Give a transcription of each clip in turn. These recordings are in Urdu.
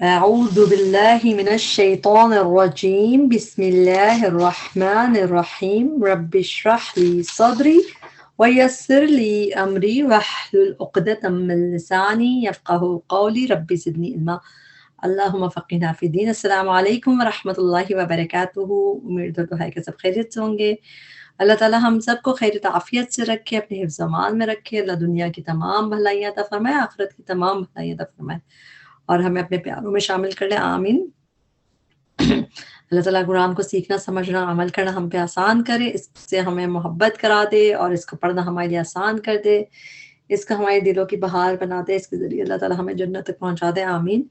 أعوذ بالله من الشيطان الرجيم بسم الله الرحمن الرحيم رب اشرح لي صدري ويسر لي أمري واحلل عقدة من لساني يفقهوا قولي رب زدني علما اللهم فقهنا في الدين. السلام علیکم ورحمۃ اللہ وبرکاتہ. امید ہے کہ سب خیریت سے ہوں گے. اللہ تعالیٰ ہم سب کو خیر عافیت سے رکھے، اپنے حفظ و امان میں رکھے. اللہ دنیا کی تمام بھلائیاں عطا فرمائے، آخرت کی تمام بھلائیاں عطا فرمائے اور ہمیں اپنے پیاروں میں شامل کر لیں. آمین. اللہ تعالیٰ قرآن کو سیکھنا، سمجھنا، عمل کرنا ہم پہ آسان کرے، اس سے ہمیں محبت کرا دے اور اس کو پڑھنا ہمارے لیے آسان کر دے، اس کا ہمارے دلوں کی بہار بنا دے، اس کے ذریعے اللہ تعالیٰ ہمیں جنت تک پہنچا دے. آمین.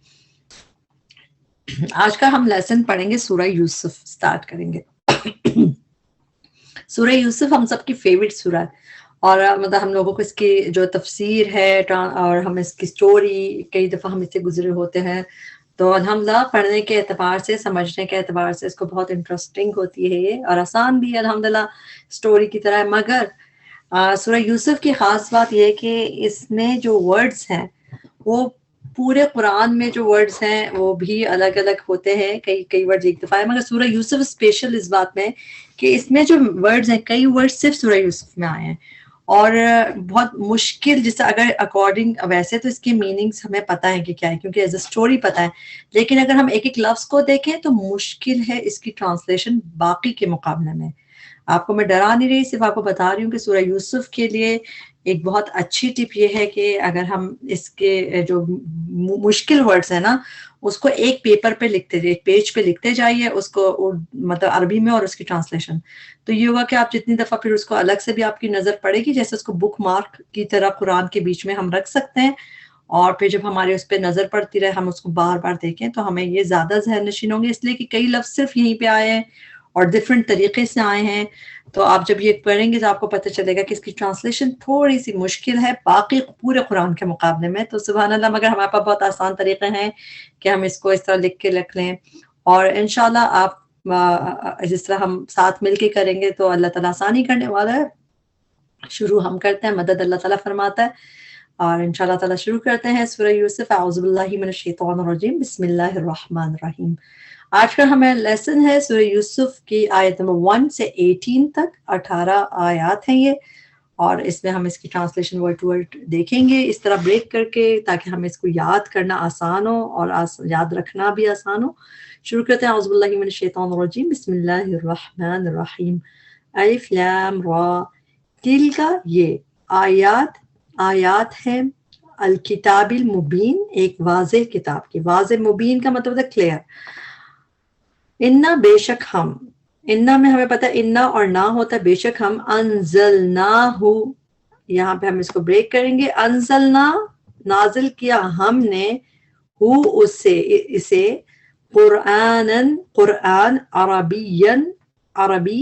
آج کا ہم لیسن پڑھیں گے، سورہ یوسف سٹارٹ کریں گے. سورہ یوسف ہم سب کی فیوریٹ سورہ ہے اور مطلب ہم لوگوں کو اس کی جو تفسیر ہے اور ہم اس کی سٹوری کئی دفعہ ہم اس سے گزرے ہوتے ہیں، تو الحمدللہ پڑھنے کے اعتبار سے، سمجھنے کے اعتبار سے اس کو بہت انٹرسٹنگ ہوتی ہے یہ، اور آسان بھی ہے الحمدللہ سٹوری کی طرح. مگر سورہ یوسف کی خاص بات یہ ہے کہ اس میں جو ورڈز ہیں وہ پورے قرآن میں جو ورڈز ہیں وہ بھی الگ الگ ہوتے ہیں، کئی ورڈز ایک دفعہ ہے، مگر سورہ یوسف اسپیشل اس بات میں کہ اس میں جو ورڈز ہیں، کئی ورڈز صرف سورہ یوسف میں آئے ہیں اور بہت مشکل، جیسے اگر اکارڈنگ ویسے تو اس کی میننگز ہمیں پتہ ہے کہ کیا ہے کیونکہ ایز اے اسٹوری پتہ ہے، لیکن اگر ہم ایک ایک لفظ کو دیکھیں تو مشکل ہے اس کی ٹرانسلیشن باقی کے مقابلے میں. آپ کو میں ڈرا نہیں رہی، صرف آپ کو بتا رہی ہوں کہ سورہ یوسف کے لیے ایک بہت اچھی ٹپ یہ ہے کہ اگر ہم اس کے جو مشکل ورڈز ہیں نا اس کو ایک پیپر پہ لکھتے جائیے، ایک پیج پہ لکھتے جائیے اس کو مطلب عربی میں اور اس کی ٹرانسلیشن، تو یہ ہوگا کہ آپ جتنی دفعہ پھر اس کو الگ سے بھی آپ کی نظر پڑے گی، جیسے اس کو بک مارک کی طرح قرآن کے بیچ میں ہم رکھ سکتے ہیں، اور پھر جب ہمارے اس پہ نظر پڑتی رہے ہم اس کو بار بار دیکھیں تو ہمیں یہ زیادہ ذہن نشین ہوں گے، اس لیے کہ کئی لفظ صرف یہیں پہ آئے ہیں اور ڈفرینٹ طریقے سے آئے ہیں. تو آپ جب یہ پڑھیں گے تو آپ کو پتہ چلے گا کہ اس کی ٹرانسلیشن تھوڑی سی مشکل ہے باقی پورے قرآن کے مقابلے میں. تو سبحان اللہ، مگر ہمارے پاس بہت آسان طریقے ہیں کہ ہم اس کو اس طرح لکھ کے رکھ لیں، اور انشاءاللہ آپ جس طرح ہم ساتھ مل کے کریں گے تو اللہ تعالیٰ آسانی کرنے والا ہے. شروع ہم کرتے ہیں، مدد اللہ تعالیٰ فرماتا ہے، اور انشاءاللہ تعالیٰ شروع کرتے ہیں سورہ یوسف. اعوذ باللہ من الشیطان الرجیم، بسم اللہ الرحمن الرحیم. آج کا ہمیں لیسن ہے سورہ یوسف کی آیت نمبر 1 سے 18 تک، 18 آیات ہیں یہ، اور اس میں ہم اس کی ٹرانسلیشن ورڈ ٹو ورڈ دیکھیں گے اس طرح بریک کر کے تاکہ ہمیں اس کو یاد کرنا آسان ہو اور یاد رکھنا بھی آسان ہو. شروع کرتے ہیں. اعوذ باللہ من الشیطان الرجیم، بسم اللہ الرحمن الرحیم. الف لام را، تلک یہ، آیات ہے الکتاب المبین، ایک واضح کتاب کی. واضح، مبین کا مطلب ہے کلیئر. انا، بے شک ہم، انا میں ہمیں پتہ ہے انا اور نہ ہوتا ہے، بے شک ہم، انزلناہ، یہاں پہ ہم اس کو بریک کریں گے. انزلنا، نازل کیا ہم نے، ہو اسے، قرآن عربی،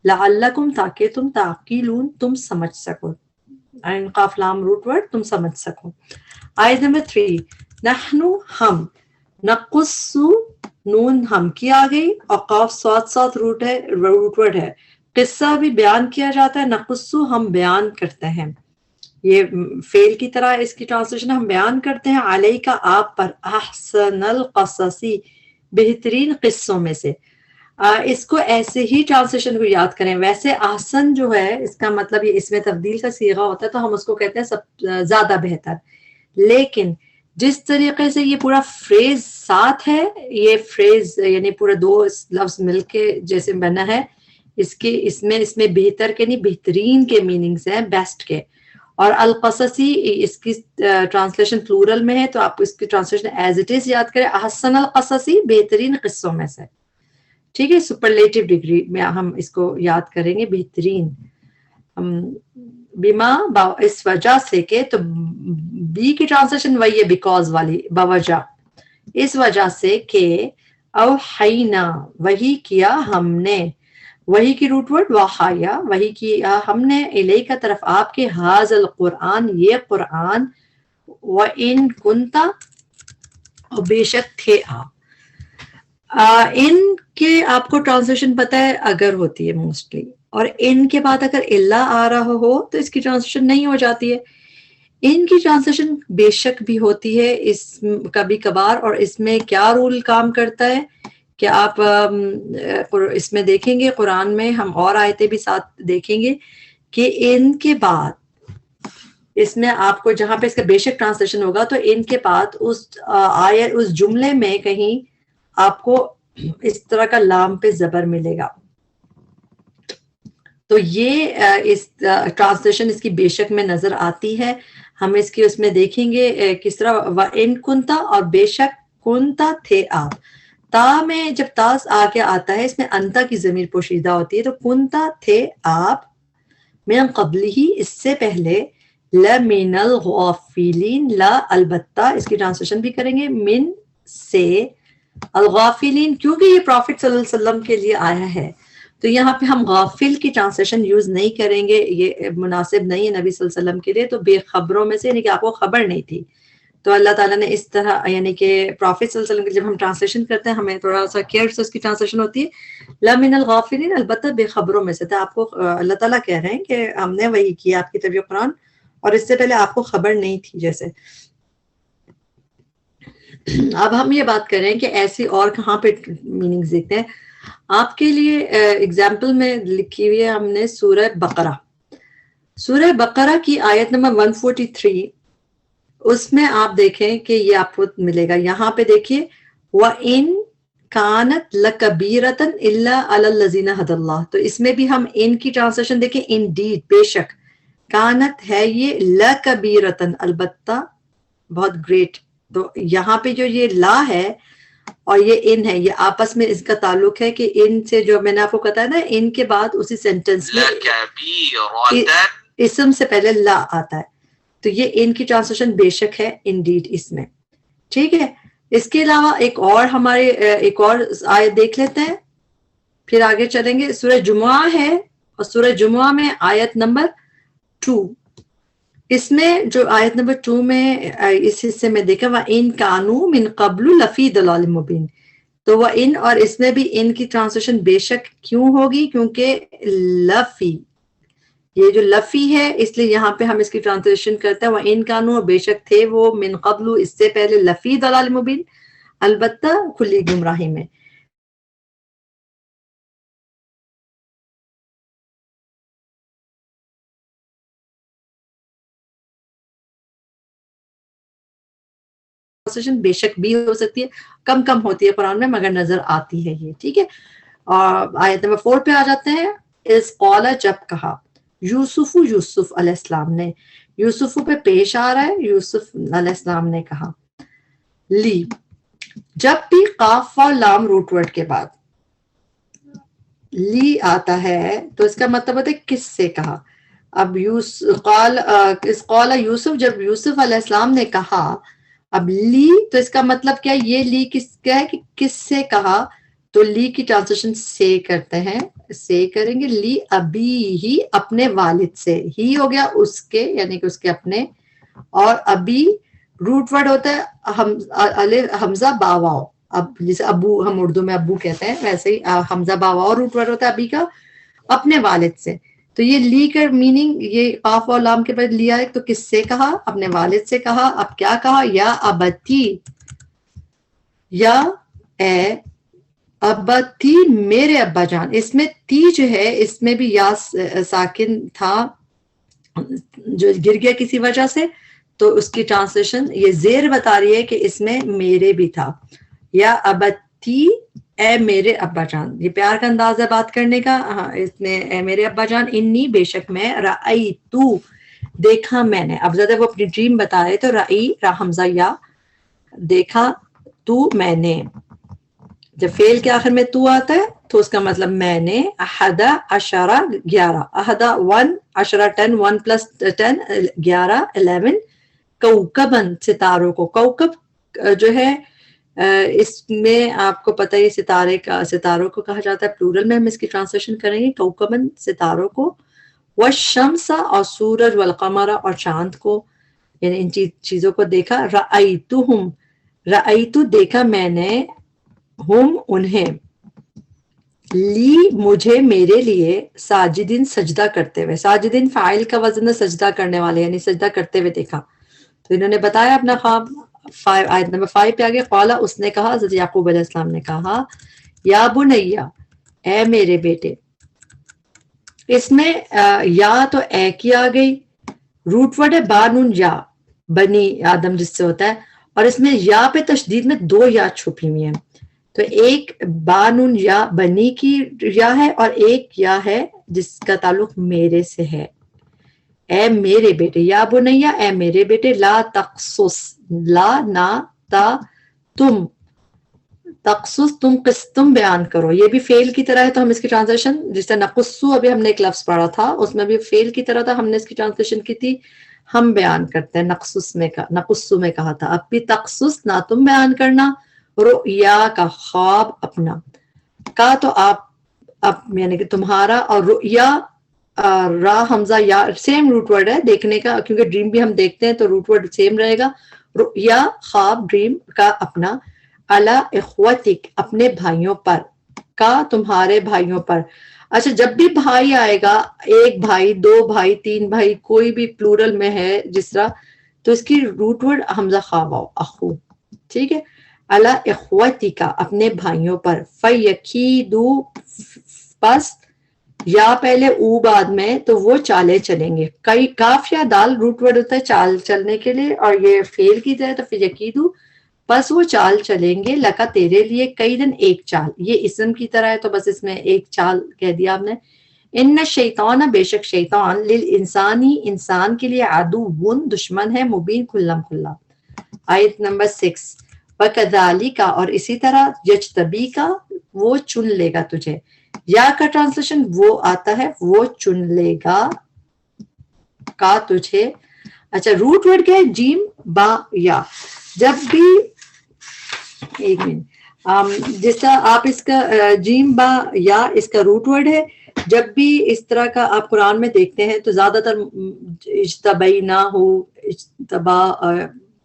لعلکم تاکہ تم، تعقلون تم سمجھ سکو، قاف لام روٹ ورڈ تم سمجھ سکو. آیت نمبر 3، نحن ہم، نقص، نون ہم کی آ گئی اور قاف ساتھ روٹ ورڈ ہے. قصہ بھی بیان کیا جاتا ہے، نقص ہم بیان کرتے ہیں، یہ فعل کی طرح اس کی ٹرانسلیشن ہم بیان کرتے ہیں، علیہ کا آپ پر، احسن القصصی بہترین قصوں میں سے. اس کو ایسے ہی ٹرانسلیشن کو یاد کریں. ویسے احسن جو ہے اس کا مطلب یہ اس میں تبدیل کا صیغہ ہوتا ہے تو ہم اس کو کہتے ہیں سب زیادہ بہتر، لیکن جس طریقے سے یہ پورا فریز ساتھ ہے، یہ فریز یعنی پورا دو لفظ مل کے جیسے بنا ہے، اس میں بہتر کے نہیں بہترین کے میننگز ہیں، بیسٹ کے. اور القصصی اس کی ٹرانسلیشن پلورل میں ہے تو آپ اس کی ٹرانسلیشن ایز اٹ از یاد کریں، احسن القصصی بہترین قصوں میں سے. ٹھیک ہے، سپرلیٹو ڈگری میں ہم اس کو یاد کریں گے، بہترین. بما، اس وجہ سے کہ، تو بی کی ٹرانسلیشن وہی ہے بیکاز والی، بوجہ، اس وجہ سے کہ، اوحینا، وحی کیا ہم نے، وحی کی روٹ ورڈ وحایا، وحی کیا ہم نے، الیہ کا طرف آپ کے، ھذا القرآن یہ قرآن، وَإِن كُنْتَ اور بے شک تھے آپ. ان کے آپ کو ٹرانسلیشن پتہ ہے اگر ہوتی ہے موسٹلی، اور ان کے بعد اگر اللہ آ رہا ہو تو اس کی ٹرانسلیشن نہیں ہو جاتی ہے. ان کی ٹرانسلیشن بے شک بھی ہوتی ہے اس کبھی کبھار، اور اس میں کیا رول کام کرتا ہے کہ آپ اس میں دیکھیں گے قرآن میں، ہم اور آیتیں بھی ساتھ دیکھیں گے کہ ان کے بعد اس میں آپ کو جہاں پہ اس کا بے شک ٹرانسلیشن ہوگا تو ان کے بعد اس آیت اس جملے میں کہیں آپ کو اس طرح کا لام پہ زبر ملے گا. تو یہ اس ٹرانسلیشن اس کی بے شک میں نظر آتی ہے. ہم اس کی اس میں دیکھیں گے کس طرح وَإِن كُنْتَ، اور بے شک کنتا تھے آپ. تا میں جب تا آگے آتا ہے اس میں انتا کی ضمیر پوشیدہ ہوتی ہے، تو کنتا تھے آپ من قبل ہی اس سے پہلے لَمِنَ الْغَافِلِينَ، لا البتہ اس کی ٹرانسلیشن بھی کریں گے من سے، الغافلین کیونکہ یہ پروفٹ صلی اللہ علیہ وسلم کے لیے آیا ہے تو یہاں پہ ہم غافل کی ٹرانسلیشن یوز نہیں کریں گے، یہ مناسب نہیں ہے نبی صلی اللہ علیہ وسلم کے لیے. تو بے خبروں میں سے، یعنی کہ آپ کو خبر نہیں تھی. تو اللہ تعالیٰ نے اس طرح، یعنی کہ پروفٹ صلی اللہ علیہ وسلم کی جب ہم ٹرانسلیشن کرتے ہیں ہمیں تھوڑا سا کیئر سے اس کی ٹرانسلیشن ہوتی ہے لَمِنَ الْغَافِلِينَ، البتہ بے خبروں میں سے تھا. آپ کو اللہ تعالیٰ کہہ رہے ہیں کہ ہم نے وحی کیا آپ کی طرف قرآن، اور اس سے پہلے آپ کو خبر نہیں تھی جیسے. اب ہم یہ بات کریں کہ ایسی اور کہاں پہ میننگز دیکھتے ہیں. آپ کے لیے اگزامپل میں لکھی ہوئی ہے ہم نے سورہ بقرہ. سورہ بقرہ کی آیت نمبر 143، اس میں آپ دیکھیں کہ یہ آپ کو ملے گا. یہاں پہ دیکھیے وَإِن كَانَتْ لَكَبِيرَةً إِلَّا عَلَى الَّذِينَ هَدَى اللَّهُ، تو اس میں بھی ہم ان کی ٹرانسلیشن دیکھیں indeed بے شک، کانت ہے یہ لَكَبِيرَةً البتہ بہت گریٹ. تو یہاں پہ جو یہ لا ہے اور یہ ان ہے، یہ آپس میں اس کا تعلق ہے کہ ان سے جو میں نے آپ کو بتایا نا ان کے بعد اسی سینٹنس میں اسم سے پہلے لا آتا ہے. تو یہ ان کی ٹرانسلیشن بے شک ہے انڈیڈ اس میں. ٹھیک ہے، اس کے علاوہ ایک اور ہمارے ایک اور آیت دیکھ لیتے ہیں پھر آگے چلیں گے. سورہ جمعہ ہے اور سورہ جمعہ میں آیت نمبر 2، اس میں جو آیت نمبر 2 میں اس حصے میں دیکھا وَإِن كَانُوا مِن قَبْلُ لَفِي ضَلَالٍ مُبِينٍ، تو وہ ان اور اس میں بھی ان کی ٹرانسلیشن بے شک کیوں ہوگی؟ کیونکہ لفی، یہ جو لفی ہے اس لیے یہاں پہ ہم اس کی ٹرانسلیشن کرتے ہیں وَإِن كَانُوا، اور بے شک تھے وہ من قبل اس سے پہلے لفی ضلال مبین، البتہ کھلی گمراہی میں. بے شک بھی ہو سکتی ہے، کم کم ہوتی ہے قرآن میں مگر نظر آتی ہے یہ. ٹھیک ہے، اور آیت نمبر 4 پہ آ جاتے ہیں. اس قال، جب کہا، یوسف علیہ السلام نے، یوسف پہ پیش آ رہا ہے، یوسف علیہ السلام نے کہا. لی، جب بھی قاف اور لام روٹ ورڈ کے بعد لی آتا ہے تو اس کا مطلب ہوتا ہے کس سے کہا. اب اس قال یوسف، جب یوسف علیہ السلام نے کہا، اب لی تو اس کا مطلب کیا ہے، یہ لی کس کا ہے کہ کس سے کہا، تو لی کی ٹرانسلیشن سے کرتے ہیں، سے کریں گے. لی ابی ہی، اپنے والد سے، ہی ہو گیا اس کے، یعنی کہ اس کے اپنے، اور ابی روٹ ورڈ ہوتا ہے حمزہ باواؤ. اب جیسے ابو ہم اردو میں ابو کہتے ہیں ویسے ہی حمزہ باواؤ روٹ ورڈ ہوتا ہے ابی کا، اپنے والد سے. تو یہ لی کا میننگ، یہ قاف اور لام کے بعد لیا ہے تو کس سے کہا، اپنے والد سے کہا. اب کیا کہا، یا ابتی، یا اے ابتی میرے ابا جان. اس میں تی جو ہے اس میں بھی یا ساکن تھا جو گر گیا کسی وجہ سے، تو اس کی ٹرانسلیشن یہ زیر بتا رہی ہے کہ اس میں میرے بھی تھا. یا ابتی، اے میرے ابا جان، یہ پیار کا انداز ہے بات کرنے کا. اس میں اے میرے ابا جان، انی بے شک میں، رأیتو دیکھا میں نے. اب زیادہ وہ اپنی ڈریم بتا رہے تو رأی را حمزہ یا، دیکھا تو میں نے. جب فعل کے آخر میں تو آتا ہے تو اس کا مطلب میں نے. احد عشرہ 11، احد 1 عشرہ 10، 1 پلس 10 11 11، کوکبن ستاروں کو. کوکب جو ہے اس میں آپ کو پتہ ہے ستاروں کو کہا جاتا ہے، پلورل میں ہم اس کی ٹرانسلیشن کریں گے کوکبن ستاروں کو. والشمس، اور سورج، والقمر، اور چاند کو، یعنی ان چیزوں کو دیکھا. رأیتہم، رأیتو دیکھا میں نے، ہم انہیں. لی مجھے میرے لیے ساجدین سجدہ کرتے ہوئے, ساجدین فاعل کا وزن ہے سجدہ کرنے والے یعنی سجدہ کرتے ہوئے دیکھا. تو انہوں نے بتایا اپنا خواب. آیت نمبر 5 پہ آگے قالا اس نے کہا, حضرت یعقوب علیہ السلام نے کہا یا بنیا اے میرے بیٹے. اس میں یا تو اے کی آ گئی, روٹ ورڈ ہے با نون یا بنی آدم جس سے ہوتا ہے, اور اس میں یا پہ تشدید میں 2 یا چھپی ہوئی ہیں. تو ایک با نون یا بنی کی یا ہے اور ایک یا ہے جس کا تعلق میرے سے ہے. اے میرے بیٹے, یا بنیا اے میرے بیٹے, لا تقصص, لا نہ تا تم, تقصص تم بیان کرو. یہ بھی فعل کی طرح ہے تو ہم اس کی ٹرانسلیشن جس طرح نقصو ابھی ہم نے ایک لفظ پڑھا تھا اس میں بھی فعل کی طرح تھا, ہم نے اس کی ٹرانسلیشن کی تھی ہم بیان کرتے ہیں, نقصو میں کہا تھا. اب بھی تقصص نہ تم بیان کرنا, رؤیا کا خواب اپنا, کا تو آپ یعنی کہ تمہارا, اور رؤیا را حمزہ یا سیم روٹ ورڈ ہے دیکھنے کا, کیونکہ ڈریم بھی ہم دیکھتے ہیں تو روٹ ورڈ سیم رہے گا. رؤیا خواب ڈریم کا اپنا, علی اخوتک اپنے بھائیوں پر, کا تمہارے بھائیوں پر. اچھا جب بھی بھائی آئے گا, ایک بھائی, 2 بھائی, 3 بھائی, کوئی بھی پلورل میں ہے جس طرح, تو اس کی روٹ ورڈ حمزہ خواب آؤ اخو, ٹھیک ہے. علی اخوتک اپنے بھائیوں پر, فیکیدو پس یا پہلے او بعد میں تو وہ چالے چلیں گے. کئی کاف یا دال روٹ ورڈ ہوتا ہے چال چلنے کے لیے, اور یہ فعل کی طرح تو فیکیدو بس وہ چال چلیں گے, لکا تیرے لیے, کئی دن ایک چال, یہ اسم کی طرح ہے تو بس اس میں ایک چال کہہ دیا آپ نے. ان شیطان بے شک شیطان للانسانی انسان کے لیے عدو دشمن ہے, مبین کھلم کھلا. آیت نمبر 6 وَكَذَلِكَ اور اسی طرح یجتبی کا وہ چن لے گا تجھے, یا کا ٹرانسلیشن وہ آتا ہے وہ چن لے گا کا تجھے. اچھا روٹ ورڈ کیا ہے, جیم با یا. جب بھی ایک منٹ, جس طرح آپ اس کا جیم با یا اس کا روٹ ورڈ ہے, جب بھی اس طرح کا آپ قرآن میں دیکھتے ہیں تو زیادہ تر اجتبئی نہ ہو, اجتبا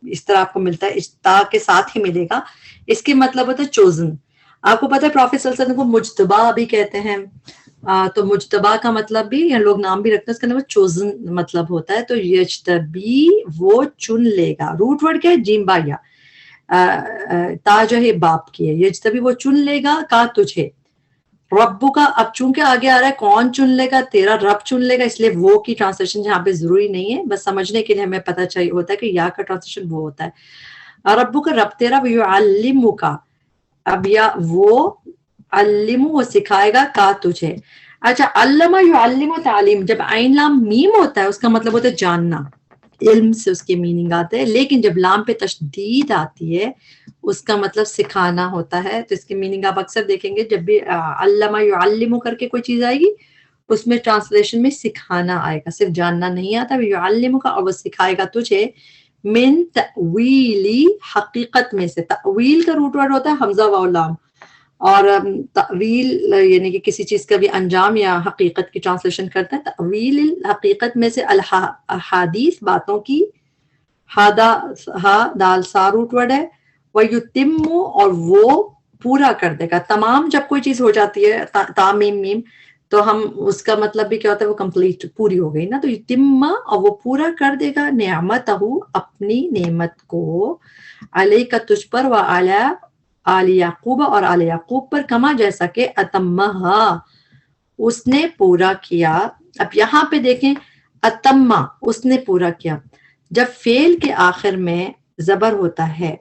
اس طرح آپ کو ملتا ہے, اجتا کے ساتھ ہی ملے گا. اس کے مطلب ہوتا ہے چوزن. آپ کو پتا ہے پروفیٹ صلی اللہ علیہ وسلم کو مجتبا بھی کہتے ہیں, تو مجتبا کا مطلب بھی یا لوگ نام بھی رکھتے ہیں اس کا نام چوزن مطلب ہوتا ہے. تو یجتبی وہ چن لے گا, روٹ ورڈ کیا ہے جیم با یا, تا جو ہے باپ کی ہے, یجتبی وہ چن لے گا کا تجھے. ربو کا اب چونکہ آگے آ رہا ہے کون چن لے گا, تیرا رب چن لے گا, اس لیے وہ کی ٹرانسلیشن یہاں پہ ضروری نہیں ہے, بس سمجھنے کے لیے ہمیں پتہ چاہیے ہوتا ہے کہ یا کا ٹرانسلیشن وہ ہوتا ہے. ربو کا رب تیرا, یعلمو کا اب یا وہ, علمو وہ سکھائے گا کا تجھے. اچھا علمہ یعلم تعلیم, جب عین لام میم ہوتا ہے اس کا مطلب ہوتا ہے جاننا, علم سے اس کے میننگ آتے ہیں, لیکن جب لام پہ تشدید آتی ہے اس کا مطلب سکھانا ہوتا ہے. تو اس کی میننگ آپ اکثر دیکھیں گے جب بھی علمہ یعلم کر کے کوئی چیز آئے گی اس میں ٹرانسلیشن میں سکھانا آئے گا, صرف جاننا نہیں آتا. یعلم کا, اور وہ سکھائے گا تجھے, من تأویلی حقیقت میں سے. تأویل کا روٹ ورڈ ہوتا ہے حمزہ واو لام, اور تأویل یعنی کہ کسی چیز کا بھی انجام یا حقیقت کی ٹرانسلیشن کرتا ہے. تأویل حقیقت میں سے, الحادیث باتوں کی, ہا دال سا روٹ ورڈ ہے. وَيُتِمُّ اور وہ پورا کر دے گا. تمام جب کوئی چیز ہو جاتی ہے تامیم میم تو ہم اس کا مطلب بھی کیا ہوتا ہے وہ کمپلیٹ پوری ہو گئی نا, تو یتم اور وہ پورا کر دے گا نعمتہ اپنی نعمت کو, علیک تجھ پر, وعلی آل یعقوب اور آل یعقوب پر, کما جیسا کہ اتمہا اس نے پورا کیا. اب یہاں پہ دیکھیں اتما اس نے پورا کیا, جب فعل کے آخر میں زبر ہوتا ہے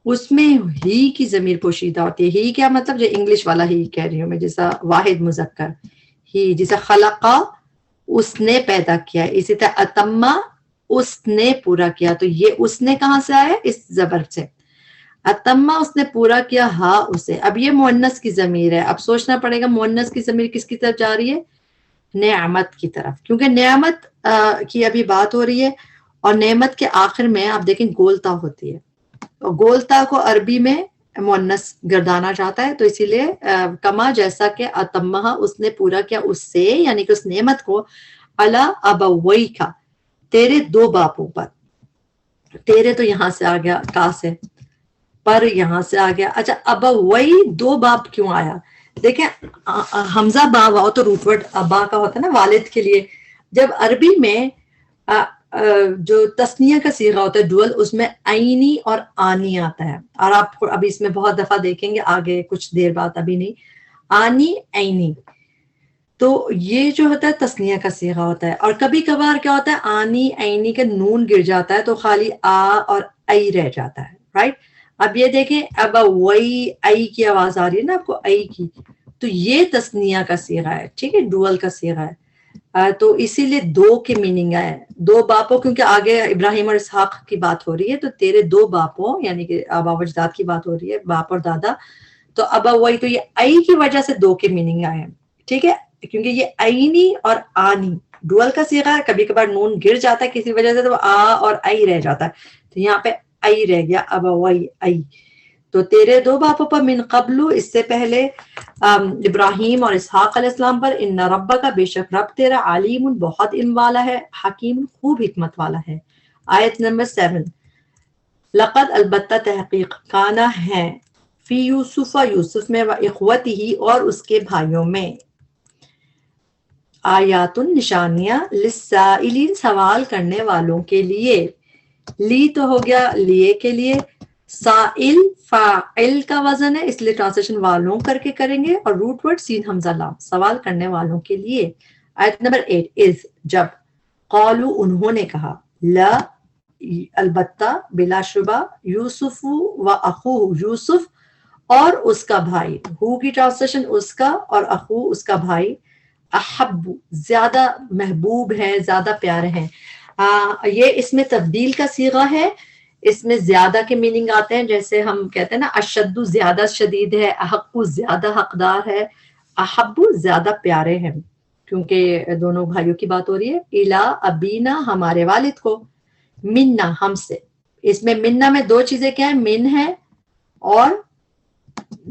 اس میں ہی کی ضمیر پوشیدہ ہوتی ہے. ہی کیا مطلب, جو انگلش والا ہی کہہ رہی ہوں میں, جیسا واحد مذکر ہی, جیسا خلقا اس نے پیدا کیا, اسی طرح اتما اس نے پورا کیا. تو یہ اس نے کہاں سے آیا, اس زبر سے. اتما اس نے پورا کیا, ہا اسے. اب یہ مؤنث کی ضمیر ہے, اب سوچنا پڑے گا مؤنث کی ضمیر کس کی طرف جا رہی ہے, نعمت کی طرف, کیونکہ نعمت کی ابھی بات ہو رہی ہے, اور نعمت کے آخر میں آپ دیکھیں گولتا ہوتی ہے, گولتا کو عربی میں مؤنث گردانا چاہتا ہے, تو اسی لیے کما جیسا کہ اتمہا اس نے پورا کیا اس سے, یعنی کہ اس نعمت کو, علی ابویک تیرے 2 باپوں پر. تیرے تو یہاں سے آ گیا کا سے, پر یہاں سے آ گیا. اچھا ابوی 2 باپ کیوں آیا, دیکھیں حمزہ با واو تو روٹ ورڈ ابا کا ہوتا ہے نا والد کے لیے. جب عربی میں جو تسنیہ کا صیغہ ہوتا ہے ڈوئل، اس میں عینی اور آنی آتا ہے، اور آپ ابھی اس میں بہت دفعہ دیکھیں گے آگے کچھ دیر بعد، ابھی نہیں، آنی عینی. تو یہ جو ہوتا ہے تسنیہ کا صیغہ ہوتا ہے. اور کبھی کبھار کیا ہوتا ہے آنی عینی کا نون گر جاتا ہے تو خالی آ اور ای رہ جاتا ہے، رائٹ. اب یہ دیکھیں اب وئی ای کی آواز آ رہی ہے نا آپ کو، ای کی، تو یہ تسنیہ کا صیغہ ہے، ٹھیک ہے، ڈوئل کا صیغہ ہے. تو اسی لیے دو کے میننگ ہے، دو باپوں، کیونکہ آگے ابراہیم اور اسحاق کی بات ہو رہی ہے، تو تیرے دو باپوں یعنی کہ آبا و اجداد کی بات ہو رہی ہے، باپ اور دادا. تو ابا وہی، تو یہ ای کی وجہ سے دو کے میننگ آئے ہیں، ٹھیک ہے، کیونکہ یہ عینی اور آنی ڈوئل کا صیغہ ہے. کبھی کبھار نون گر جاتا ہے کسی وجہ سے تو آ اور ای رہ جاتا ہے، تو یہاں پہ ای رہ گیا، ابا وہی ای. تو تیرے دو باپوں پر، من قبلو اس سے پہلے ابراہیم اور اسحاق علیہ السلام پر، ان ربک کا بے شک رب تیرا، علیم بہت علم والا ہے، حکیم خوب حکمت والا ہے. آیت نمبر 7، لقد البتہ تحقیق، کانا ہے، فی یوسف یوسف میں، و اخوتہ اور اس کے بھائیوں میں، آیات نشانیاں، للسائلین سوال کرنے والوں کے لیے. لی تو ہو گیا لیے کے لیے، سائل فاعل کا وزن ہے اس لیے ٹرانسلیشن والوں کر کے کریں گے، اور روٹ ورڈ سین حمزہ لام، سوال کرنے والوں کے لیے. آیت نمبر 8، از جب، قالو انہوں نے کہا، لا البتہ، بلا شبہ، یوسف و اخو یوسف اور اس کا بھائی، ہو کی ٹرانسلیشن اس کا اور اخو اس کا بھائی، احب زیادہ محبوب ہیں، زیادہ پیارے ہیں. یہ اس میں تبدیل کا صیغہ ہے، اس میں زیادہ کے میننگ آتے ہیں، جیسے ہم کہتے ہیں نا اشد زیادہ شدید ہے، احق زیادہ حقدار ہے، احب زیادہ پیارے ہیں، کیونکہ دونوں بھائیوں کی بات ہو رہی ہے. الا ابینا ہمارے والد کو، منا ہم سے. اس میں منا میں دو چیزیں کیا ہیں، من ہے اور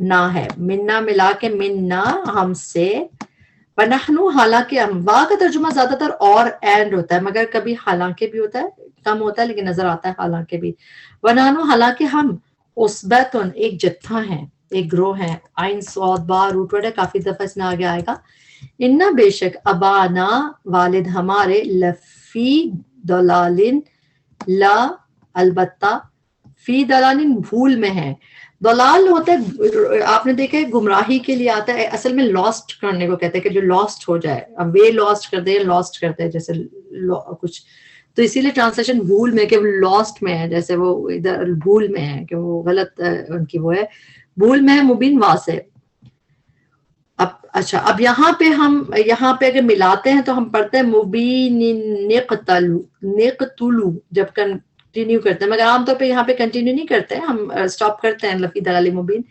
نا ہے، منا ملا کے منا ہم سے، وَنَحْنُ حالانکہ ہم، واہ کا ترجمہ زیادہ تر اور اینڈ ہوتا ہے، مگر کبھی حالانکہ بھی ہوتا ہے، کم ہوتا ہے لیکن نظر آتا ہے حالانکہ بھی. وَنَحْنُ حالانکہ ہم، عُصْبَةٌ ایک جتھا ہیں، ایک گروہ ہیں. عین صاد با روٹ ورڈ ہے، کافی دفعہ اس میں آگے آئے گا. اِنَّا بے شک، ابانا والد ہمارے، لفی ضلالٍ لا البتہ، فی ضلال بھول میں ہے. ضلال ہوتا ہے، آپ نے دیکھا ہے گمراہی کے لیے آتا ہے، اصل میں لاسٹ کرنے کو کہتے ہیں، کہ جو لاسٹ ہو جائے، اب وے لاسٹ کرتے ہیں، لاسٹ کرتے ہیں جیسے کچھ، تو اسی لیے ٹرانسلیشن بھول میں، کہ وہ لاسٹ میں ہے، جیسے وہ ادھر بھول میں ہے، کہ وہ غلط ان کی وہ ہے، بھول میں ہے، مبین واضح. اب اچھا، اب یہاں پہ ہم، یہاں پہ اگر ملاتے ہیں تو ہم پڑھتے ہیں مبین نقتلو جب کنٹینیو کرتے ہیں، مگر عام طور پہ یہاں پہ کنٹینیو نہیں کرتے ہیں، ہم سٹاپ کرتے ہیں لفی دلال مبین.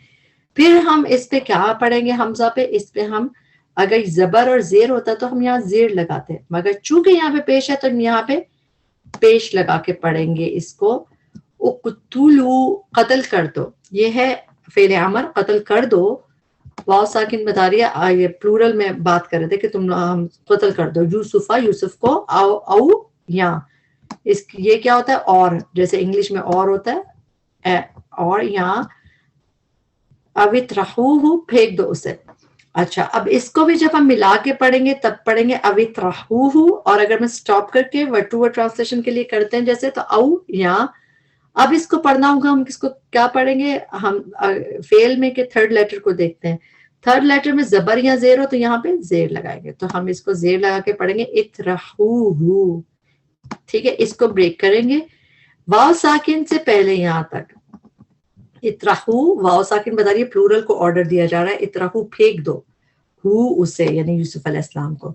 پھر ہم اس پہ کیا پڑھیں گے حمزہ پہ، اس پہ ہم اگر زبر اور زیر ہوتا تو ہم یہاں زیر لگاتے ہیں، مگر چونکہ یہاں پہ پیش ہے تو ہم یہاں پہ پیش لگا کے پڑھیں گے اس کو. اقتلو قتل کر دو، یہ ہے فعل امر، قتل کر دو. واو ساکن بتا رہی ہے، یہ پلورل میں بات کر رہے تھے کہ تم ہم قتل کر دو، یوسفا یوسف کو، او یا اس یہ کیا ہوتا ہے اور، جیسے انگلش میں اور ہوتا ہے اور، یہاں اوِطْرَحُوهُ پھینک دو اسے. اچھا، اب اس کو بھی جب ہم ملا کے پڑھیں گے تب پڑھیں گے اوِطْرَحُوهُ، اور اگر میں سٹاپ کر کے ورڈ ٹو ورڈ ٹرانسلیشن کے لیے کرتے ہیں جیسے، تو او یا. اب اس کو پڑھنا ہوگا، ہم کس کو کیا پڑھیں گے، ہم فعل میں کے تھرڈ لیٹر کو دیکھتے ہیں، تھرڈ لیٹر میں زبر یا زیر ہو تو یہاں پہ زیر لگائیں گے، تو ہم اس کو زیر لگا کے پڑھیں گے اِطْرَحُوهُ، ٹھیک ہے. اس کو بریک کریں گے واو ساکن سے پہلے یہاں تک. اطرحو واو ساکن بتا رہی ہے پلورل کو آرڈر دیا جا رہا ہے، اطرحو پھینک دو، ہو اسے یعنی یوسف علیہ السلام کو.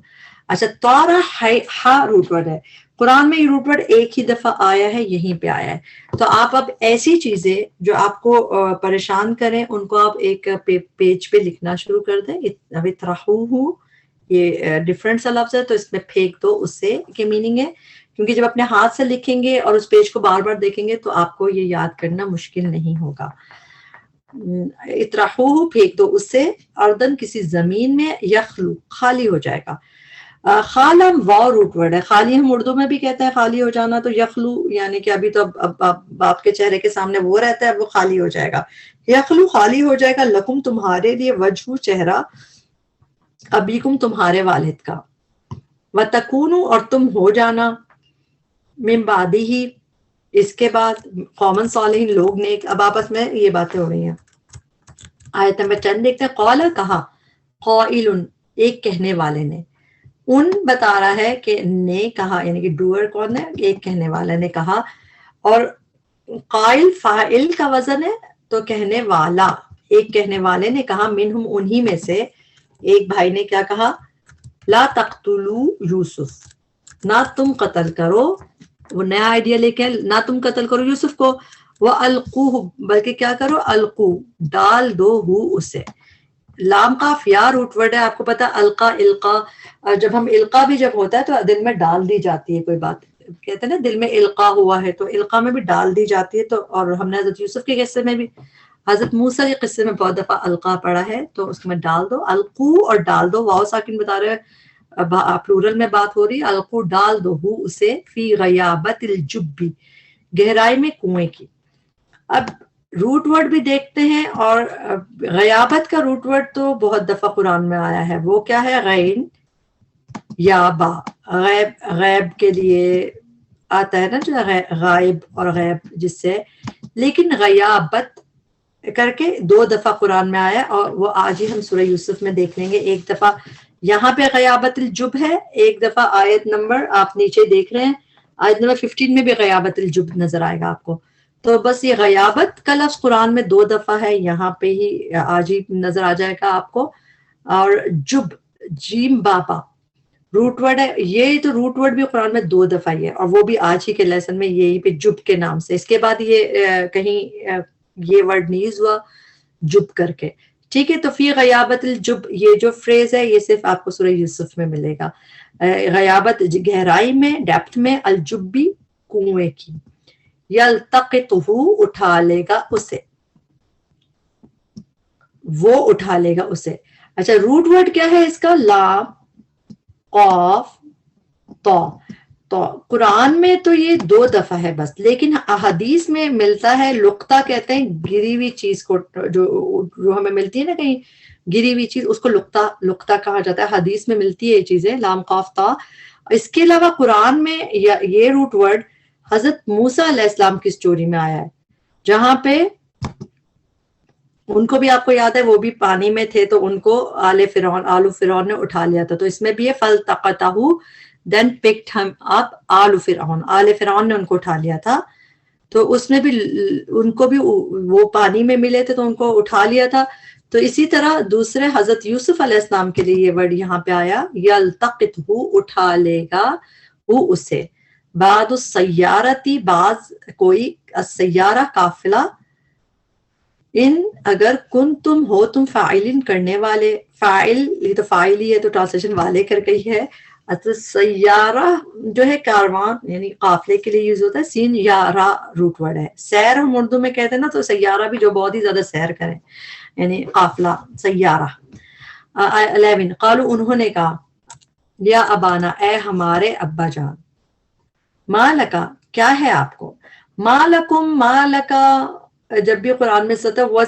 اچھا، طارا ہا روٹ ورڈ ہے، قرآن میں یہ روٹ ورڈ ایک ہی دفعہ آیا ہے، یہیں پہ آیا ہے. تو آپ اب ایسی چیزیں جو آپ کو پریشان کریں ان کو آپ ایک پیج پہ لکھنا شروع کر دیں. اطرحو، یہ ڈفرنٹ سا لفظ ہے تو اس میں پھینک دو اس سے کے میننگ ہے، کیونکہ جب اپنے ہاتھ سے لکھیں گے اور اس پیج کو بار بار دیکھیں گے تو آپ کو یہ یاد کرنا مشکل نہیں ہوگا. اطرحوہ پھینک دو اس سے، اردن کسی زمین میں، یخلو خالی ہو جائے گا. خالم واو روٹ ورڈ ہے. خالی ہم اردو میں بھی کہتے ہیں خالی ہو جانا, تو یخلو یعنی کہ ابھی تو اب باپ کے چہرے کے سامنے وہ رہتا ہے, اب وہ خالی ہو جائے گا. یخلو خالی ہو جائے گا, لکم تمہارے لیے, وجہ چہرہ, ابیکم تمہارے والد کا, وتکونو اور تم ہو جانا, من بعدہ اس کے بعد, قومن صالحین لوگ نیک. اب آپس میں یہ باتیں ہو رہی ہیں. آیت نمبر 10 دیکھتے ہیں. قال کہا, قائل ایک کہنے والے نے, ان بتا رہا ہے کہ نے کہا, یعنی کہ ڈوئر کون ہے, ایک کہنے والے نے کہا, اور قائل فاعل کا وزن ہے تو کہنے والا, ایک کہنے والے نے کہا, منہم انہی میں سے ایک بھائی نے کیا کہا, لا تقتلوا یوسف, نہ تم قتل کرو, وہ نیا آئیڈیا لے کے, نہ تم قتل کرو یوسف کو, وَأَلْقُوهُ بلکہ کیا کرو, القو ڈال دو, ہو اسے. لام قاف یا روٹ ورڈ ہے, آپ کو پتا القا القا, جب ہم القا بھی جب ہوتا ہے تو دل میں ڈال دی جاتی ہے کوئی بات, کہتے ہیں نا دل میں القا ہوا ہے, تو القا میں بھی ڈال دی جاتی ہے. تو اور ہم نے حضرت یوسف کے قصے میں بھی, حضرت موسیٰ کے قصے میں بہت دفعہ القا پڑھا ہے, تو اس میں ڈال دو, القو اور ڈال دو. واو ساکن بتا رہے ہیں پلورل میں بات ہو رہی ہے, القو ڈال دو, ہو اسے, فی غیابت الجبی گہرائی میں کنویں کی. اب روٹ ورڈ بھی دیکھتے ہیں, اور غیابت کا روٹ ورڈ تو بہت دفعہ قرآن میں آیا ہے. وہ کیا ہے, غین یا با, غیب, غیب کے لیے آتا ہے نا, جو غائب اور غیب جس سے, لیکن غیابت کر کے 2 دفعہ قرآن میں آیا, اور وہ آج ہی ہم سورہ یوسف میں دیکھ لیں گے. ایک دفعہ یہاں پہ غیابت الجب ہے, ایک دفعہ آیت نمبر آپ نیچے دیکھ رہے ہیں, آیت نمبر 15 میں بھی غیابت الجب نظر آئے گا آپ کو. تو بس یہ غیابت کا لفظ قرآن میں 2 دفعہ ہے, یہاں پہ ہی آج ہی نظر آ جائے گا آپ کو. اور جب, جیم باپا روٹ ورڈ ہے, یہ تو روٹ ورڈ بھی قرآن میں 2 دفعہ ہی ہے, اور وہ بھی آج ہی کے لیسن میں یہی پہ جب کے نام سے. اس کے بعد یہ کہیں یہ ورڈ نہیں یوز ہوا جب کر کے, ٹھیک ہے. تو فی غیابت الجب, یہ جو فریز ہے یہ صرف آپ کو سورہ یوسف میں ملے گا. غیابت گہرائی میں, ڈیپتھ میں, الجبی کنویں کی, یلتقطہ اٹھا لے گا اسے, وہ اٹھا لے گا اسے. اچھا روٹ ورڈ کیا ہے اس کا, لام قاف تو. تو قرآن میں تو یہ 2 دفعہ ہے بس, لیکن احادیث میں ملتا ہے, لقطہ کہتے ہیں گری ہوئی چیز کو, جو ہمیں ملتی ہے نا کہیں گری ہوئی چیز, اس کو لقطہ کہا جاتا ہے. حدیث میں ملتی ہے یہ چیزیں, لام قاف تا. اس کے علاوہ قرآن میں یہ روٹ ورڈ حضرت موسیٰ علیہ السلام کی سٹوری میں آیا ہے, جہاں پہ ان کو بھی, آپ کو یاد ہے, وہ بھی پانی میں تھے, تو ان کو آل فرعون نے اٹھا لیا تھا. تو اس میں بھی ہے فَالْتَقَطَهُ then picked him up آل فرعون نے ان کو اٹھا لیا تھا. تو اس میں بھی ان کو بھی وہ پانی میں ملے تھے, تو ان کو اٹھا لیا تھا. تو اسی طرح دوسرے حضرت یوسف علیہ السلام کے لیے یہ ورڈ یہاں پہ آیا, یلتقطہ اٹھا لے گا, وہ اسے. بعد السیارتی, بعض کوئی, السیارہ قافلہ, ان اگر کن تم ہو تم فاعلین کرنے والے, فاعل یہ تو فاعل ہی ہے, تو ٹرانسلیشن والے کر کے ہی ہے. اصل سیارہ جو ہے کاروان, یعنی قافلے کے لیے یوز ہوتا ہے. سین یا را روٹ ورڈ ہے. سیر ہم اردو میں کہتے ہیں نا, تو سیارہ بھی جو بہت ہی زیادہ سیر کریں, یعنی قافلہ, سیارہ. 11 قالوا انہوں نے کہا, یا ابانا اے ہمارے ابا جان, ما لکا کیا ہے آپ کو, ما لکم, ما لکا جب بھی قرآن میں ہوتا ہے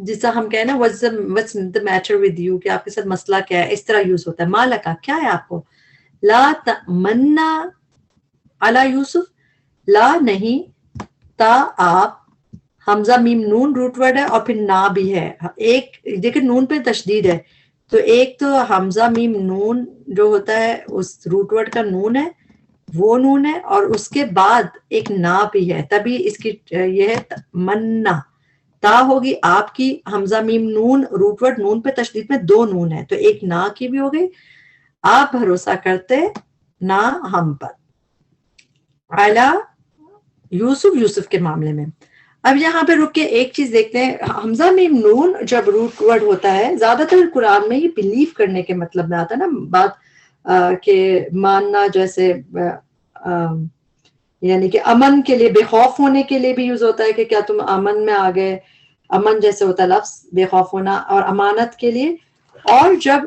جیسا ہم کہیں نا what's the matter with you, کہ آپ کے ساتھ مسئلہ کیا ہے, اس طرح یوز ہوتا ہے. ما لکا کیا ہے آپ کو, لا تمنا علی یوسف, لا نہیں, تا آپ, حمزہ میم نون روٹ ورڈ ہے, اور پھر نا بھی ہے. ایک دیکھیں نون پہ تشدید ہے, تو ایک تو حمزہ میم نون جو ہوتا ہے اس روٹ ورڈ کا نون ہے, وہ نون ہے, اور اس کے بعد ایک نا بھی ہے, تبھی اس کی یہ ہے منا. تا ہوگی آپ کی, حمزہ میم نون روٹ ورڈ, نون پہ تشدید میں 2 نون ہے, تو ایک نا کی بھی ہو گئی. آپ بھروسہ کرتے نہ ہم پر, علی یوسف, یوسف کے معاملے میں. اب یہاں پہ رک کے ایک چیز دیکھتے ہیں, حمزہ میم نون جب روٹ ورڈ ہوتا ہے, زیادہ تر قرآن میں یہ بلیو کرنے کے مطلب میں آتا ہے نا بات, کہ ماننا, جیسے یعنی کہ امن کے لیے, بے خوف ہونے کے لیے بھی یوز ہوتا ہے, کہ کیا تم امن میں آ گئے, امن جیسے ہوتا ہے لفظ بے خوف ہونا, اور امانت کے لیے. اور جب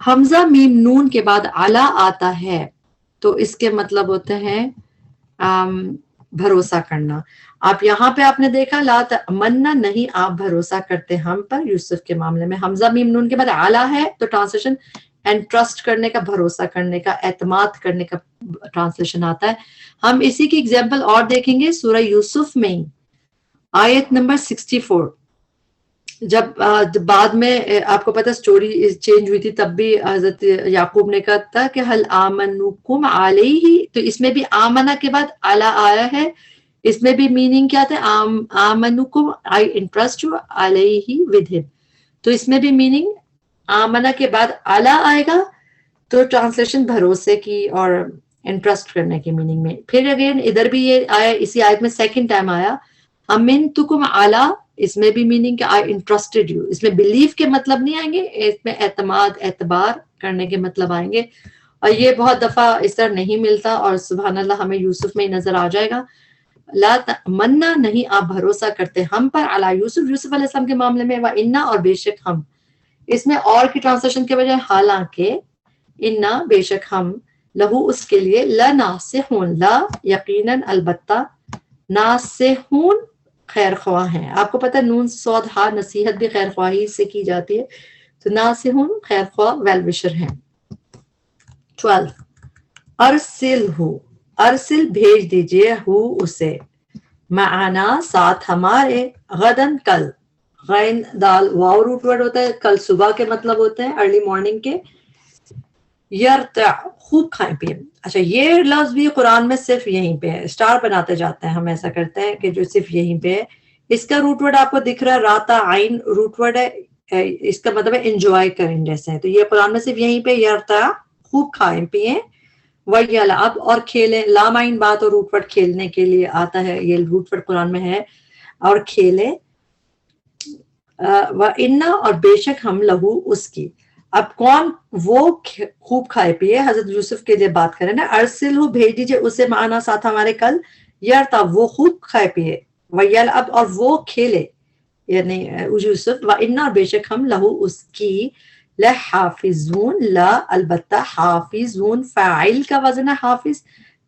حمزہ میم نون کے بعد علا آتا ہے تو اس کے مطلب ہوتے ہیں بھروسہ کرنا. آپ یہاں پہ آپ نے دیکھا لا تمنا نہیں آپ بھروسہ کرتے ہم پر. یوسف کے معاملے میں حمزہ میم نون کے بعد علا ہے تو ٹرانسلیشن اینڈ ٹرسٹ کرنے کا، بھروسہ کرنے کا، اعتماد کرنے کا ٹرانسلیشن آتا ہے. ہم اسی کی ایگزامپل اور دیکھیں گے سورہ یوسف میں آیت نمبر 64. جب بعد میں آپ کو پتا سٹوری چینج ہوئی تھی تب بھی حضرت یعقوب نے کہا تھا کہ حل آمنکم علیہ، تو اس میں بھی آمنہ کے بعد علی آیا ہے. اس میں بھی میننگ کیا تھا؟ آمنکم آئی انٹرسٹ یو علیہ ود ہم. تو اس میں بھی میننگ آمنہ کے بعد علی آئے گا تو ٹرانسلیشن بھروسے کی اور انٹرسٹ کرنے کی میننگ میں. پھر اگین ادھر بھی یہ آیا، اسی آیت میں سیکنڈ ٹائم آیا امنتکم علی، اس میں بھی میننگ کہ آئی انٹرسٹڈ یو. اس میں بلیف کے مطلب نہیں آئیں گے، اس میں اعتماد اعتبار کرنے کے مطلب آئیں گے. اور یہ بہت دفعہ اس طرح نہیں ملتا اور سبحان اللہ ہمیں یوسف میں ہی نظر آ جائے گا. لا تمنا نہیں آپ بھروسہ کرتے ہم پر علی یوسف، یوسف علیہ السلام کے معاملے میں وَإِنَّا اور بے شک ہم. اس میں اور کی ٹرانسلیشن کے بجائے حالانکہ، انا بے شک ہم، لہو اس کے لیے، لناصحون لا یقیناً البتہ، ناصحون خیر خواہ ہیں. آپ کو پتہ نون صاد ہا نصیحت بھی خیر خواہی سے کی جاتی ہے، تو ناصحون خیر خواہ ویل وشر ہیں. 12 ارسل ہو، ارسل بھیج دیجئے ہو اسے، معنا ساتھ ہمارے، غدن کل، غین دال واو روٹ ورڈ ہوتا ہے، کل صبح کے مطلب ہوتے ہیں ارلی مارننگ کے. یرتع خوب کھائیں پیئیں. اچھا یہ لفظ بھی قرآن میں صرف یہیں پہ ہے، اسٹار بناتے جاتے ہیں ہم ایسا کرتے ہیں کہ جو صرف یہیں پہ ہے. اس کا روٹ ورڈ آپ کو دکھ رہا ہے راتا عین روٹ ورڈ ہے، اس کا مطلب ہے انجوائے کریں جیسے ہے. تو یہ قرآن میں صرف یہیں پہ یرتع خوب کھائیں پیئیں، وَيَلْعَبْ اور کھیلیں. لام عین بات اور روٹ ورڈ کھیلنے کے لیے آتا ہے، یہ روٹ ورڈ قرآن میں ہے، اور کھیلیں. وَإِنَّا اور بے شک ہم لہو اس کی. اب کون وہ خوب کھائے پیے؟ حضرت یوسف کے لیے بات کریں نا. ارسل ہو بھیج دیجئے اسے معنا ساتھ ہمارے کل، یرتا وہ خوب کھائے پیے، وَيَلْعَبْ اور وہ کھیلے، یعنی یوسف. وَإِنَّا بے شک ہم لہو اس کی، لحافظون لا البتہ، حافظون فاعل کا وزن ہے حافظ،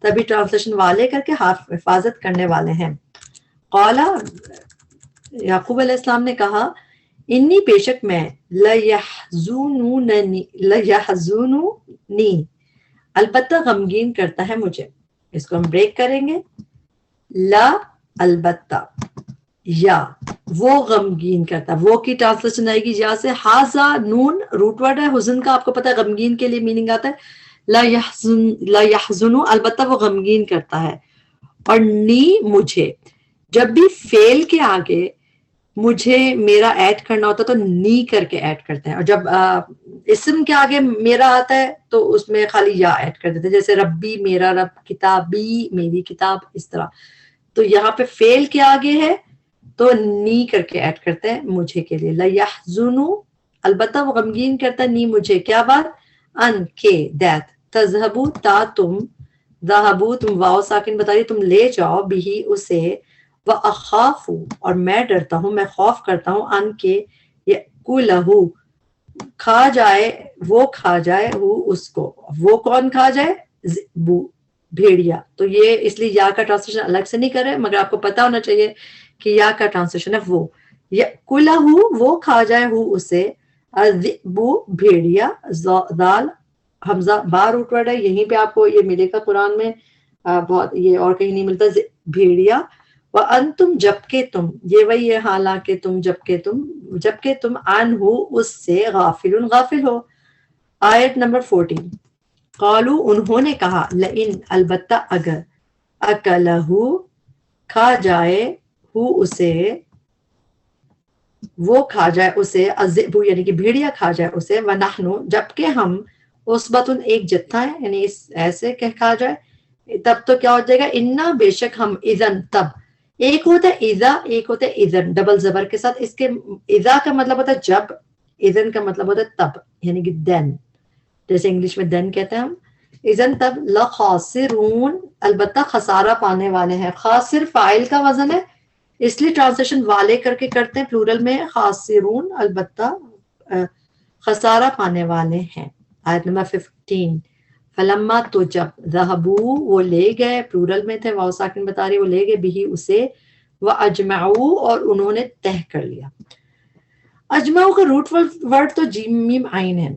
تبھی ٹرانسلیشن والے کر کے حفاظت کرنے والے ہیں. قالا یعقوب علیہ السلام نے کہا انی بے شک میں، لَيَحْزُنُنِي البتہ غمگین کرتا ہے مجھے. اس کو ہم بریک کریں گے، لا البتہ یا وہ غمگین کرتا. وہ کی ٹرانسلیشن آئے گی یا سے، ہاذا نون روٹ ورڈ ہے حزن کا، آپ کو پتہ ہے غمگین کے لیے میننگ آتا ہے لا يحزن البتہ وہ غمگین کرتا ہے. اور نی مجھے، جب بھی فعل کے آگے مجھے میرا ایڈ کرنا ہوتا ہے تو نی کر کے ایڈ کرتے ہیں، اور جب اسم کے آگے میرا آتا ہے تو اس میں خالی یا ایڈ کر دیتے ہیں، جیسے ربی میرا رب، کتابی میری کتاب، اس طرح. تو یہاں پہ فعل کے آگے ہے تو نی کر کے ایڈ کرتے ہیں مجھے کے لیے. لَيَحْزُنُ البتہ وہ غمگین کرتا ہے، نی مجھے کیا بات، ان کے دیت، تذہبو تا تم، ذہبو تم واو ساکن بتائیے تم لے جاؤ، بھی اسے، وَأَخَافُ اور میں ڈرتا ہوں، میں خوف کرتا ہوں، ان کے یأکلہ کھا جائے، وہ کھا جائے، وہ اس کو، وہ کون کھا جائے، ذئب بھیڑیا. تو یہ اس لیے یا کا ٹرانسلیشن الگ سے نہیں کر رہے، مگر آپ کو پتا ہونا چاہیے کہ یا کا ٹرانسلیشن ہے وہ، یأکلہ وہ کھا جائے، وہ اسے، الذئب بھیڑیا، دال حمزہ با روٹ ورڈ ہے، یہیں پہ آپ کو یہ ملے گا قرآن میں، بہت یہ اور کہیں نہیں ملتا. بھیڑیا، وَأَنْتُمْ جبکہ تم، یہ وہی ہے حالانکہ تم، جبکہ تم عنہ اس سے، غافلون غافل ہو. آیت نمبر 14 قالو انہوں نے کہا، لئن البتہ اگر، اکلہ کھا جائے، ہو اسے، وہ کھا جائے اسے، الذئب یعنی کہ بھیڑیا کھا جائے اسے، ونحن جبکہ ہم، عصبۃ ایک جتھا ہے، یعنی ایسے کہ کھا جائے، تب تو کیا ہو جائے گا، انا بے شک ہم، اذن تب. ایک ہوتا ہے اذا، ایک ہوتا ہے اذن ڈبل زبر کے ساتھ. اس کے اذا کا مطلب ہوتا ہے جب، اذن کا مطلب ہوتا ہے تب، یعنی کہ دین، جیسے انگلش میں دین کہتے ہیں ہم. اذن تب، لخاسرون البتہ خسارہ پانے والے ہیں. خاسر فاعل کا وزن ہے، اس لیے ٹرانسلیشن والے کر کے کرتے ہیں پلورل میں، خاسرون البتہ خسارہ پانے والے ہیں. آیت نمبر 15. فلما تو جب ذہبو وہ لے گئے، پلورل میں تھے، واو ساکن بتا رہی وہ لے گئے، بھی اسے، وہ اجمعو اور انہوں نے طے کر لیا. اجمعو کا روٹ ورڈ تو جیم میم عین ہے.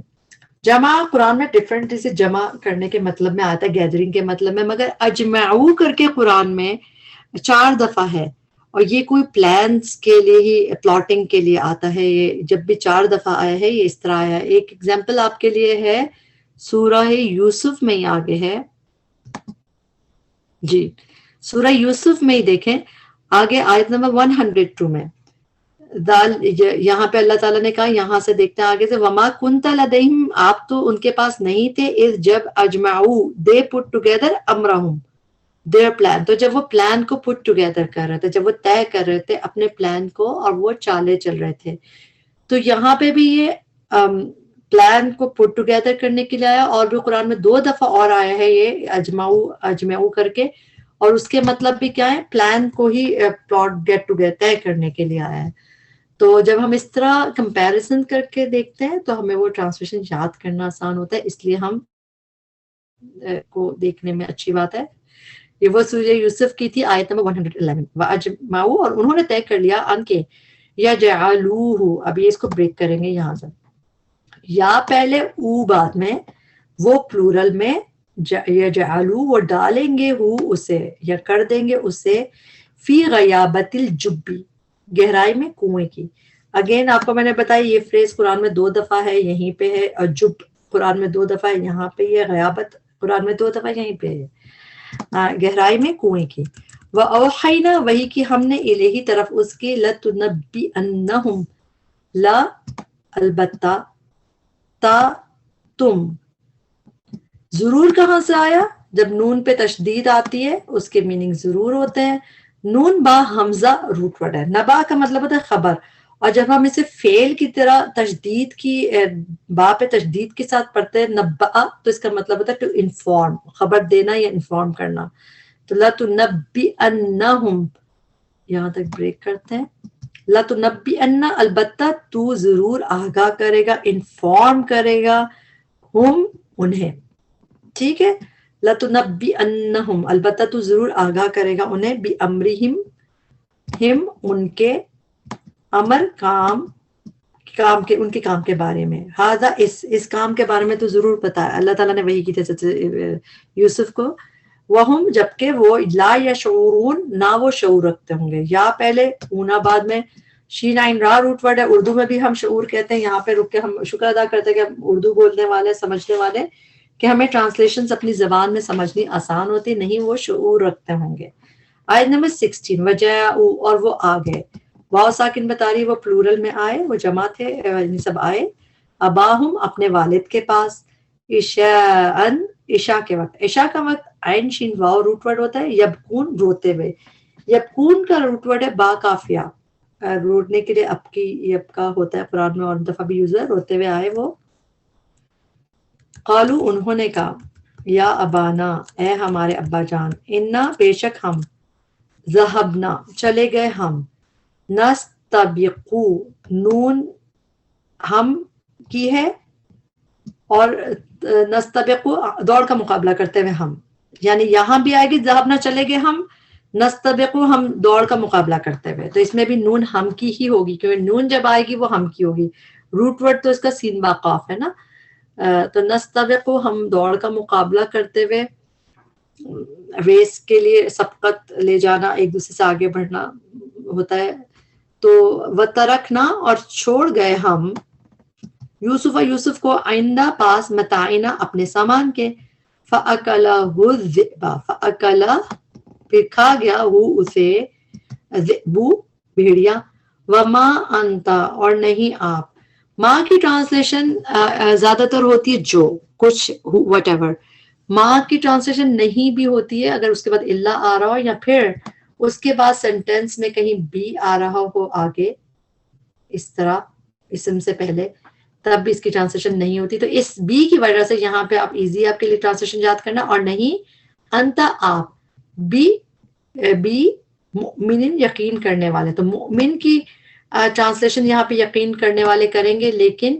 جمع قرآن میں ڈفرنٹ سے جمع کرنے کے مطلب میں آتا ہے، گیدرنگ کے مطلب میں، مگر اجمعو کر کے قرآن میں 4 دفعہ ہے، اور یہ کوئی پلانس کے لیے ہی، پلاٹنگ کے لیے آتا ہے. یہ جب بھی 4 دفعہ آیا ہے یہ اس طرح آیا ہے. ایک ایگزامپل آپ کے لیے ہے سورہ یوسف میں ہی آگے ہے جی، سورہ یوسف میں ہی دیکھیں آگے آیت نمبر 102 میں یہاں پہ اللہ تعالیٰ نے کہا، یہاں سے دیکھتے ہیں آگے سے، وما کنت لدیہم، آپ تو ان کے پاس نہیں تھے، اذ جب اجمعو دے پٹ ٹوگیدر امرہم their plan، تو جب وہ پلان کو پٹ ٹوگیدر کر رہے تھے، جب وہ طے کر رہے تھے اپنے پلان کو اور وہ چالے چل رہے تھے. تو یہاں پہ بھی یہ پلان کو پٹ ٹوگیدر کرنے کے لیے آیا، اور بھی قرآن میں 2 دفعہ اور آیا ہے یہ اجمعو کر کے، اور اس کے مطلب بھی کیا ہے، پلان کو ہی پلاٹ گیٹ ٹوگیدر طے کرنے کے لیے آیا ہے. تو جب ہم اس طرح کمپیریزن کر کے دیکھتے ہیں تو ہمیں وہ ٹرانسلیشن یاد کرنا آسان ہوتا ہے، اس لیے ہم کو دیکھنے میں اچھی بات ہے. یہ وہ سورہ یوسف کی تھی، آیت نمبر 111. وَأَجْمَعُوا، اور انہوں نے طے کر لیا، ان کے یَجْعَلُوهُ، اب یہ اس کو بریک کریں گے یہاں سے، یا پہلے او بعد میں، وہ پلورل میں، یجعلوا وہ ڈالیں گے، ہو اسے یا کر دیں گے اسے، فی غیابت الجبی گہرائی میں کنویں کی. اگین آپ کو میں نے بتایا یہ فریز قرآن میں 2 دفعہ ہے، یہیں پہ ہے، اور جب قرآن میں 2 دفعہ ہے، یہاں پہ یہ غیابت قرآن میں 2 دفعہ یہیں پہ ہے، گہرائی میں کنویں کی. وَأَوْحَيْنَا وہی کی ہم نے الیہ طرف اس کے، لَتُنَبِّئَنَّهُمْ لا البتہ، تا تم، ضرور کہاں سے آیا، جب نون پہ تشدید آتی ہے اس کے میننگ ضرور ہوتے ہیں. نون با حمزہ روٹ ورڈ ہے، نبا کا مطلب ہوتا ہے خبر، اور جب ہم اسے فعل کی طرح تشدید کی با پہ تشدید کے ساتھ پڑھتے ہیں نبا، تو اس کا مطلب ہوتا ہے ٹو انفارم، خبر دینا یا انفارم کرنا. تو لَتُنَبِّئَنَّهُمْ، یہاں تک بریک کرتے ہیں. لَتُنَبِّئَنَّ البتہ تو ضرور آگاہ کرے گا، انفارم کرے گا، ہم انہیں، ٹھیک ہے. لَتُنَبِّئَنَّهُمْ البتہ تو ضرور آگاہ کرے گا انہیں، بِأَمْرِهِمْ ہم ان کے، امر کام کے، ان کے کام کے بارے میں. ہاذا اس کام کے بارے میں تو ضرور پتا ہے، اللہ تعالیٰ نے وحی کی تھی یوسف کو. وہم جبکہ وہ، لا یشعرون نہ وہ شعور رکھتے ہوں گے، یا پہلے اونا بعد میں، شین عین را روٹ ورڈ ہے، اردو میں بھی ہم شعور کہتے ہیں. یہاں پہ رک کے ہم شکر ادا کرتے ہیں کہ ہم اردو بولنے والے، سمجھنے والے، کہ ہمیں ٹرانسلیشنز اپنی زبان میں سمجھنی آسان ہوتی، نہیں وہ شعور رکھتے ہوں گے. آیت نمبر 16. وجاءوا اور وہ آ گئے، واو ساکن بتا رہی وہ پلورل میں آئے، وہ جمع تھے، یعنی سب آئے، اباہم اپنے والد کے پاس، عشاءً عشاء کے وقت. عشاء کا وقت عین شین واو روٹ ورڈ ہوتا ہے، یبکون روتے ہوئے. یبکون کا روٹ ورڈ ہے با کافیہ، روٹنے کے لیے اب کی یبکا ہوتا ہے قرآن میں، اور دفعہ بھی یوز ہے، روتے ہوئے آئے وہ. قالو انہوں نے کہا، یا ابانا اے ہمارے ابا جان، انا بے شک ہم، ذہبنا چلے گئے ہم، نستبقو نون ہم کی ہے، اور نستبقو دوڑ کا مقابلہ کرتے ہوئے ہم، یعنی یہاں بھی آئے گی ذہبنا چلے گئے ہم، نستبقو ہم دوڑ کا مقابلہ کرتے ہوئے. تو اس میں بھی نون ہم کی ہی ہوگی، کیونکہ نون جب آئے گی وہ ہم کی ہوگی. روٹ ورڈ تو اس کا سین با قاف ہے نا. تو نستبقو ہم دوڑ کا مقابلہ کرتے ہوئے، ریس کے لیے سبقت لے جانا، ایک دوسرے سے آگے بڑھنا ہوتا ہے. تو وترکنا اور چھوڑ گئے ہم، یوسف کو، آئندہ پاس، متاعنا اپنے سامان کے، فَأَكَلَهُ الذِّئْبُ فَأَكَلَ پھر کھا گیا وہ اسے، ذئبو بھیڑیا، وما انتا اور نہیں آپ. ماں کی ٹرانسلیشن زیادہ تر ہوتی ہے جو، کچھ وٹ ایور. ماں کی ٹرانسلیشن نہیں بھی ہوتی ہے اگر اس کے بعد اللہ آ رہا ہو، یا پھر اس کے بعد سینٹینس میں کہیں بی آ رہا ہو آگے، اس طرح اسم سے پہلے، تب بھی اس کی ٹرانسلیشن نہیں ہوتی. تو اس بی کی وجہ سے یہاں پہ آپ ایزی آپ کے لیے ٹرانسلیشن یاد کرنا، اور نہیں انتا آپ، بی مؤمن یقین کرنے والے. تو مؤمن کی ٹرانسلیشن یہاں پہ یقین کرنے والے کریں گے، لیکن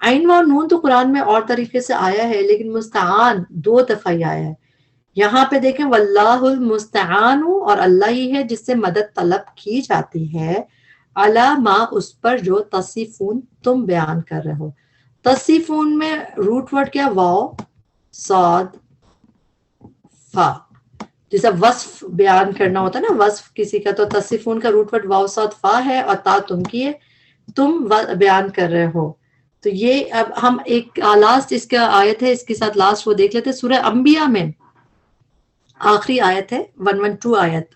عین و نون تو قرآن میں اور طریقے سے آیا ہے، لیکن مستعان 2 دفعہ ہی آیا ہے۔ یہاں پہ دیکھیں واللہ المستعان، اور اللہ ہی ہے جس سے مدد طلب کی جاتی ہے، علی ما اس پر جو تصفون تم بیان کر رہے ہو۔ تصفون میں روٹ ورڈ کیا؟ واو صاد فا، جیسا وصف بیان کرنا ہوتا ہے نا، وصف کسی کا، تو تصفون کا روٹ ورڈ واو صاد فا ہے، اور تا تم کی ہے، تم بیان کر رہے ہو۔ تو یہ اب ہم ایک لاسٹ اس کا آیت ہے، اس کے ساتھ لاسٹ وہ دیکھ لیتے ہیں۔ سورہ انبیاء میں آخری آیت ہے 112 آیت،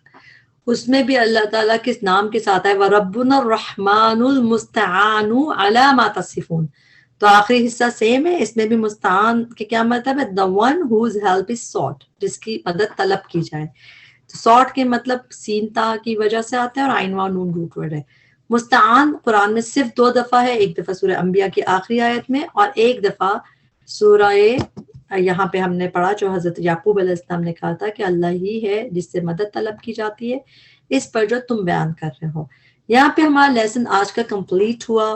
اس میں بھی اللہ تعالیٰ کس نام کے ساتھ ہے؟ وَرَبُّنَا الرَّحْمَٰنُ الْمُسْتَعَانُ عَلَىٰ مَا تَصِفُونَ، تو آخری حصہ سیم ہے، اس میں بھی مستعان کے کیا مطلب ہے؟ the one whose help is sought، جس کی مدد طلب کی جائے۔ تو سوٹ کے مطلب سین تا کی وجہ سے آتا ہے، اور عین و نون روٹ ورڈ ہے۔ مستعان قرآن میں صرف 2 دفعہ ہے، ایک دفعہ سورہ انبیاء کی آخری آیت میں، اور ایک دفعہ سورہ یہاں پہ ہم نے پڑھا جو حضرت یعقوب علیہ السلام نے کہا تھا کہ اللہ ہی ہے جس سے مدد طلب کی جاتی ہے اس پر جو تم بیان کر رہے ہو۔ یہاں پہ ہمارا لیسن آج کا کمپلیٹ ہوا۔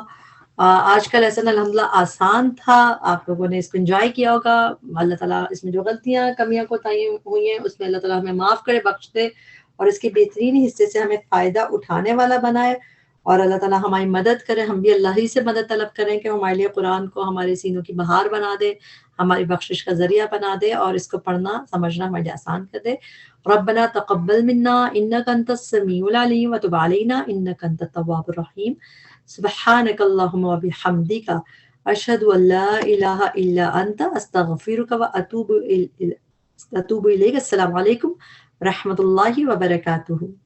آج کا لیسن الحمدللہ آسان تھا، آپ لوگوں نے اس کو انجوائے کیا ہوگا۔ اللہ تعالیٰ اس میں جو غلطیاں کمیاں کوتاہیاں ہوئی ہیں اس میں اللہ تعالیٰ ہمیں معاف کرے، بخش دے، اور اس کے بہترین حصے سے ہمیں فائدہ اٹھانے والا بنائے، اور اللہ تعالیٰ ہماری مدد کرے، ہم بھی اللہ ہی سے مدد طلب کریں کہ ہمارے لیے قرآن کو ہمارے سینوں کی بہار بنا دے، ہماری بخشش کا ذریعہ بنا دے، اور اس کو پڑھنا سمجھنا ہمارے لیے آسان کر دے۔ ربنا تقبل منا انک انت السمیع العلیم وتب علینا انک انت التواب الرحیم، سبحانک اللہم وبحمدک، اشہد ان لا الہ الا انت، استغفرک واتوب الیک۔ السلام علیکم ورحمۃ اللہ وبرکاتہ۔